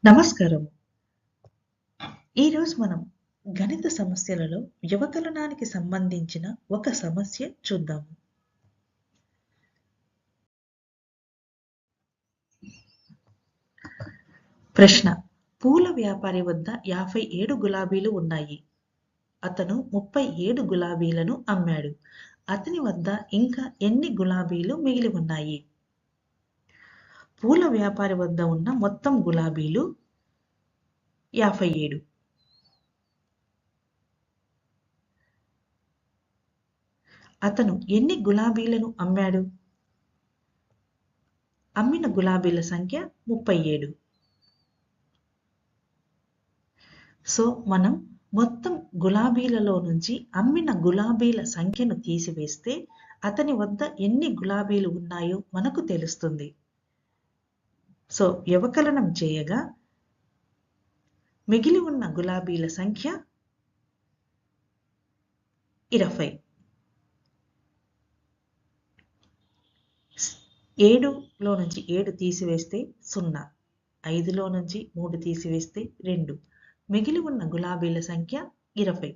నమస్కారం. ఈరోజు మనం గణిత సమస్యలలో వ్యవకలనానికి సంబంధించిన ఒక సమస్య చూద్దాము. ప్రశ్న: పూల వ్యాపారి వద్ద 57 గులాబీలు ఉన్నాయి. అతను 37 గులాబీలను అమ్మాడు. అతని వద్ద ఇంకా ఎన్ని గులాబీలు మిగిలి ఉన్నాయి? పూల వ్యాపారి వద్ద ఉన్న మొత్తం గులాబీలు 57. అతను ఎన్ని గులాబీలను అమ్మాడు? అమ్మిన గులాబీల సంఖ్య 37. సో మనం మొత్తం గులాబీలలో నుంచి అమ్మిన గులాబీల సంఖ్యను తీసివేస్తే అతని వద్ద ఎన్ని గులాబీలు ఉన్నాయో మనకు తెలుస్తుంది. సో వ్యవకలనం చేయగా మిగిలి ఉన్న గులాబీల సంఖ్య 20. 7లో నుంచి 7 తీసివేస్తే 0, 5లో నుంచి 3 తీసివేస్తే 2, మిగిలి ఉన్న గులాబీల సంఖ్య 20.